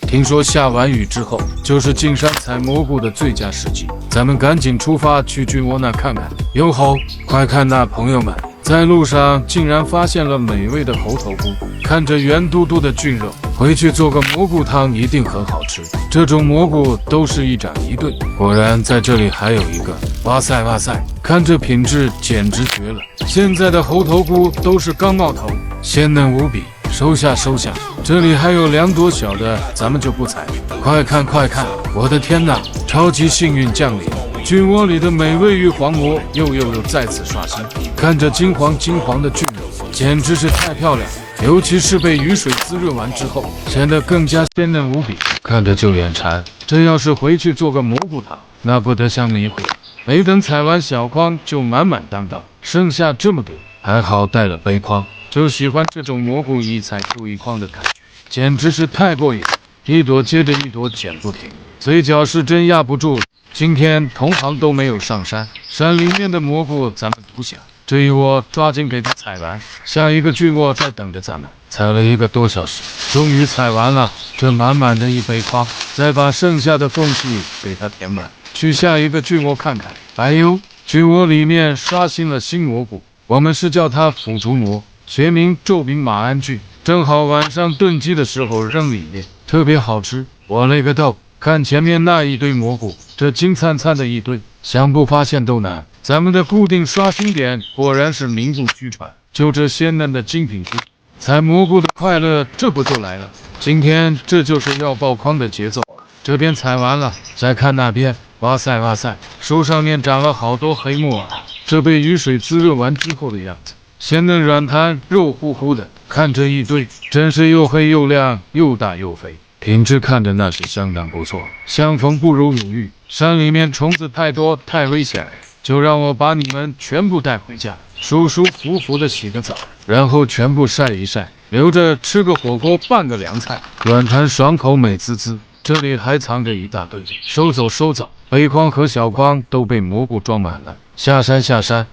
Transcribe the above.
听说下完雨之后就是进山采蘑菇的最佳时机，咱们赶紧出发去菌窝那看看。哟吼，快看那朋友们，在路上竟然发现了美味的猴头菇，看着圆嘟嘟的菌肉，回去做个蘑菇汤一定很好吃。这种蘑菇都是一斩一对，果然在这里还有一个，哇塞哇塞，看这品质简直绝了！现在的猴头菇都是刚冒头，鲜嫩无比。收下收下，这里还有2朵小的，咱们就不采了。快看快看，我的天哪，超级幸运降临！菌窝里的美味玉黄膜又再次刷新，看着金黄的菌肉，简直是太漂亮，尤其是被雨水滋润完之后，显得更加鲜嫩无比，看着就眼馋。这要是回去做个蘑菇汤，那不得香迷糊。没等采完小筐就满满当当，剩下这么多，还好带了背筐。就喜欢这种蘑菇一采出一筐的感觉，简直是太过瘾，一朵接着一朵捡不停，嘴角是真压不住了。今天同行都没有上山，山里面的蘑菇咱们独享，这一窝抓紧给它采完，下一个菌窝在等着咱们。采了1个多小时，终于采完了，这满满的一背筐，再把剩下的缝隙给它填满，去下一个菌窝看看。哎呦，菌窝里面刷新了新蘑菇，我们是叫它腐竹蘑，学名皱柄马鞍菌，正好晚上炖鸡的时候扔里面，特别好吃。我勒个豆，看前面那一堆蘑菇，这金灿灿的一堆，想不发现都难。咱们的固定刷新点果然是名不虚传，就这鲜嫩的精品菇，采蘑菇的快乐这不就来了？今天这就是要爆筐的节奏。这边采完了，再看那边，哇塞哇塞，树上面长了好多黑木耳，这被雨水滋润完之后的样子。鲜嫩软弹，肉乎乎的，看这一堆，真是又黑又亮，又大又肥，品质看着那是相当不错。相逢不如有遇，山里面虫子太多，太危险了，就让我把你们全部带回家，舒舒服服的洗个澡，然后全部晒一晒，留着吃个火锅，拌个凉菜，软弹爽口，美滋滋。这里还藏着一大堆，收走收走，背筐和小筐都被蘑菇装满了。下山下山，